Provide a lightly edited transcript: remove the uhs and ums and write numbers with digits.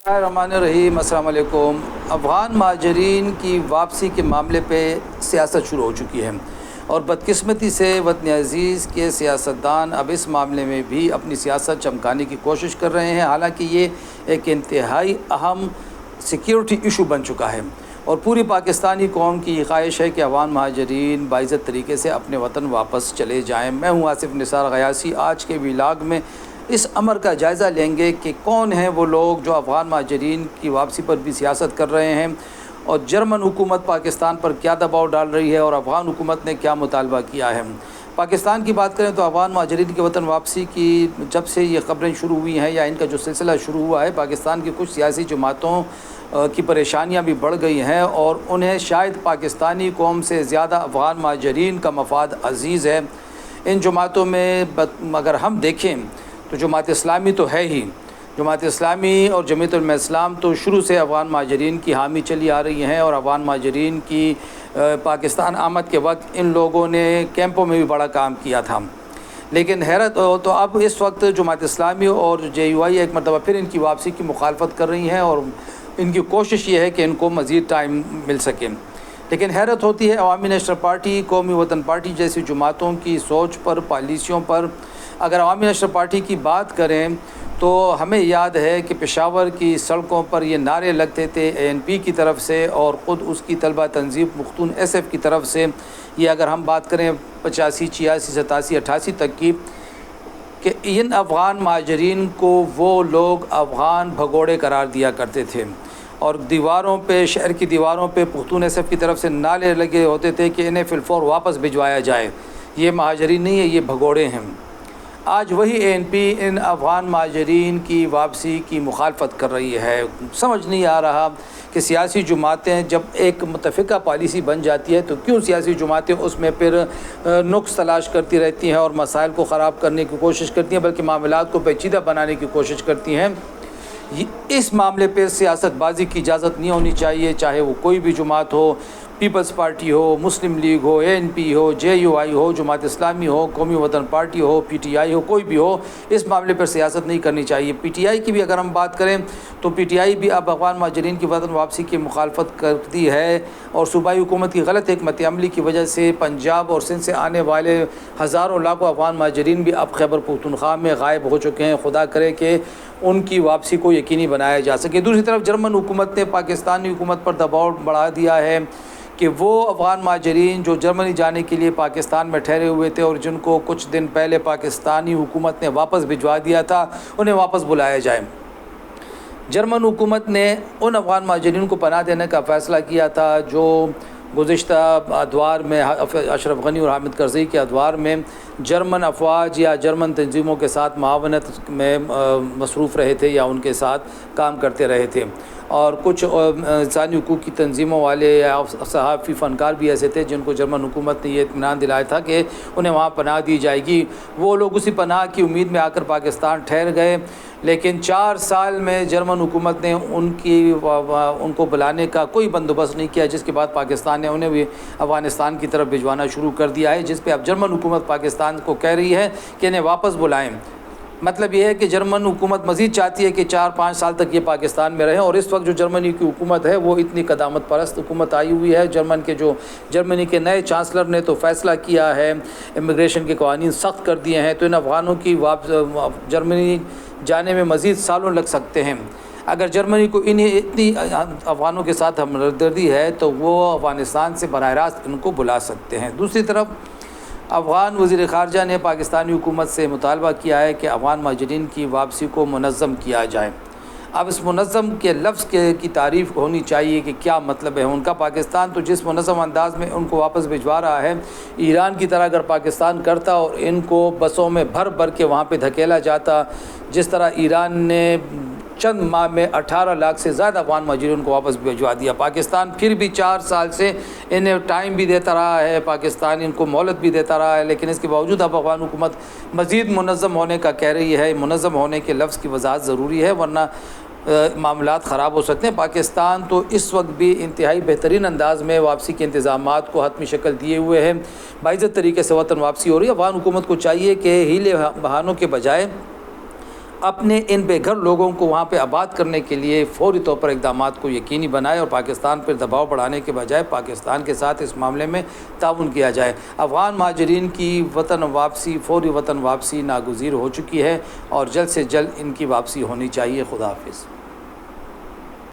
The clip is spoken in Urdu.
الرحمن الرحیم، السلام علیکم۔ افغان مہاجرین کی واپسی کے معاملے پہ سیاست شروع ہو چکی ہے اور بدقسمتی سے وطن عزیز کے سیاستدان اب اس معاملے میں بھی اپنی سیاست چمکانے کی کوشش کر رہے ہیں، حالانکہ یہ ایک انتہائی اہم سیکیورٹی ایشو بن چکا ہے اور پوری پاکستانی قوم کی یہ خواہش ہے کہ افغان مہاجرین باعزت طریقے سے اپنے وطن واپس چلے جائیں۔ میں ہوں آصف نثار غیاثی۔ آج کے ولاگ میں اس امر کا جائزہ لیں گے کہ کون ہیں وہ لوگ جو افغان مہاجرین کی واپسی پر بھی سیاست کر رہے ہیں اور جرمن حکومت پاکستان پر کیا دباؤ ڈال رہی ہے اور افغان حکومت نے کیا مطالبہ کیا ہے۔ پاکستان کی بات کریں تو افغان مہاجرین کے وطن واپسی کی جب سے یہ خبریں شروع ہوئی ہیں یا ان کا جو سلسلہ شروع ہوا ہے، پاکستان کی کچھ سیاسی جماعتوں کی پریشانیاں بھی بڑھ گئی ہیں اور انہیں شاید پاکستانی قوم سے زیادہ افغان مہاجرین کا مفاد عزیز ہے۔ ان جماعتوں میں اگر ہم دیکھیں تو جماعت اسلامی تو ہے ہی، جماعت اسلامی اور جمعیت علماء اسلام تو شروع سے افغان مہاجرین کی حامی چلی آ رہی ہیں اور افغان مہاجرین کی پاکستان آمد کے وقت ان لوگوں نے کیمپوں میں بھی بڑا کام کیا تھا۔ لیکن حیرت تو اب اس وقت جماعت اسلامی اور JUI ایک مرتبہ پھر ان کی واپسی کی مخالفت کر رہی ہیں اور ان کی کوشش یہ ہے کہ ان کو مزید ٹائم مل سکے۔ لیکن حیرت ہوتی ہے عوامی نیشنل پارٹی، قومی وطن پارٹی جیسی جماعتوں کی سوچ پر، پالیسیوں پر۔ اگر عوامی نیشنل پارٹی کی بات کریں تو ہمیں یاد ہے کہ پشاور کی سڑکوں پر یہ نعرے لگتے تھے ANP کی طرف سے اور خود اس کی طلبہ تنظیم پختون SF کی طرف سے۔ یہ اگر ہم بات کریں 85، 86، 87، 88 تک کی، کہ ان افغان مہاجرین کو وہ لوگ افغان بھگوڑے قرار دیا کرتے تھے اور دیواروں پہ، شہر کی دیواروں پہ پختون SF کی طرف سے نعرے لگے ہوتے تھے کہ انہیں فی الفور واپس بھجوایا جائے، یہ مہاجرین نہیں ہے، یہ بھگوڑے ہیں۔ آج وہی ANP ان افغان مہاجرین کی واپسی کی مخالفت کر رہی ہے۔ سمجھ نہیں آ رہا کہ سیاسی جماعتیں جب ایک متفقہ پالیسی بن جاتی ہے تو کیوں سیاسی جماعتیں اس میں پھر نقص تلاش کرتی رہتی ہیں اور مسائل کو خراب کرنے کی کوشش کرتی ہیں، بلکہ معاملات کو پیچیدہ بنانے کی کوشش کرتی ہیں۔ اس معاملے پہ سیاست بازی کی اجازت نہیں ہونی چاہیے، چاہے وہ کوئی بھی جماعت ہو، پیپلز پارٹی ہو، مسلم لیگ ہو، ANP ہو، JUI ہو، جماعت اسلامی ہو، قومی وطن پارٹی ہو، PTI ہو، کوئی بھی ہو، اس معاملے پر سیاست نہیں کرنی چاہیے۔ PTI کی بھی اگر ہم بات کریں تو PTI بھی اب افغان مہاجرین کی وطن واپسی کی مخالفت کرتی ہے اور صوبائی حکومت کی غلط حکمت عملی کی وجہ سے پنجاب اور سندھ سے آنے والے ہزاروں لاکھوں افغان مہاجرین بھی اب خیبر پختونخوا میں غائب ہو چکے ہیں۔ خدا کرے کہ ان کی واپسی کو یقینی بنایا جا سکے۔ دوسری طرف جرمن حکومت نے پاکستانی حکومت پر دباؤ بڑھا دیا ہے کہ وہ افغان مہاجرین جو جرمنی جانے کے لیے پاکستان میں ٹھہرے ہوئے تھے اور جن کو کچھ دن پہلے پاکستانی حکومت نے واپس بھجوا دیا تھا، انہیں واپس بلایا جائے۔ جرمن حکومت نے ان افغان مہاجرین کو پناہ دینے کا فیصلہ کیا تھا جو گزشتہ ادوار میں اشرف غنی اور حامد کرزئی کے ادوار میں جرمن افواج یا جرمن تنظیموں کے ساتھ معاونت میں مصروف رہے تھے یا ان کے ساتھ کام کرتے رہے تھے، اور کچھ انسانی حقوق کی تنظیموں والے یا صحافی فنکار بھی ایسے تھے جن کو جرمن حکومت نے یہ اطمینان دلایا تھا کہ انہیں وہاں پناہ دی جائے گی۔ وہ لوگ اسی پناہ کی امید میں آ کر پاکستان ٹھہر گئے، لیکن 4 سال میں جرمن حکومت نے ان کو بلانے کا کوئی بندوبست نہیں کیا، جس کے بعد پاکستان نے انہیں بھی افغانستان کی طرف بھجوانا شروع کر دیا ہے، جس پہ اب جرمن حکومت پاکستان کو کہہ رہی ہے کہ انہیں واپس بلائیں۔ مطلب یہ ہے کہ جرمن حکومت مزید چاہتی ہے کہ 4-5 سال تک یہ پاکستان میں رہیں، اور اس وقت جو جرمنی کی حکومت ہے وہ اتنی قدامت پرست حکومت آئی ہوئی ہے۔ جرمنی کے نئے چانسلر نے تو فیصلہ کیا ہے، امیگریشن کے قوانین سخت کر دیے ہیں، تو ان افغانوں کی جرمنی جانے میں مزید سالوں لگ سکتے ہیں۔ اگر جرمنی کو اتنی افغانوں کے ساتھ ہمدردی ہے تو وہ افغانستان سے براہ راست ان کو بلا سکتے ہیں۔ دوسری طرف افغان وزیر خارجہ نے پاکستانی حکومت سے مطالبہ کیا ہے کہ افغان مہاجرین کی واپسی کو منظم کیا جائے۔ اب اس منظم کے لفظ کی تعریف ہونی چاہیے کہ کیا مطلب ہے ان کا۔ پاکستان تو جس منظم انداز میں ان کو واپس بھجوا رہا ہے، ایران کی طرح اگر پاکستان کرتا اور ان کو بسوں میں بھر بھر کے وہاں پہ دھکیلا جاتا، جس طرح ایران نے چند ماہ میں 18 لاکھ سے زیادہ افغان مہاجرین کو واپس بھجوا دیا، پاکستان پھر بھی 4 سال سے انہیں ٹائم بھی دیتا رہا ہے، پاکستان ان کو مہلت بھی دیتا رہا ہے، لیکن اس کے باوجود اب افغان حکومت مزید منظم ہونے کا کہہ رہی ہے۔ منظم ہونے کے لفظ کی وضاحت ضروری ہے، ورنہ معاملات خراب ہو سکتے ہیں۔ پاکستان تو اس وقت بھی انتہائی بہترین انداز میں واپسی کے انتظامات کو حتمی شکل دیے ہوئے ہیں، باعزت طریقے سے وطن واپسی ہو رہی ہے۔ افغان حکومت کو چاہیے کہ ہیلے بہانوں کے بجائے اپنے ان بے گھر لوگوں کو وہاں پہ آباد کرنے کے لیے فوری طور پر اقدامات کو یقینی بنائے اور پاکستان پر دباؤ بڑھانے کے بجائے پاکستان کے ساتھ اس معاملے میں تعاون کیا جائے۔ افغان مہاجرین کی وطن واپسی، فوری وطن واپسی ناگزیر ہو چکی ہے اور جلد سے جلد ان کی واپسی ہونی چاہیے۔ خدا حافظ۔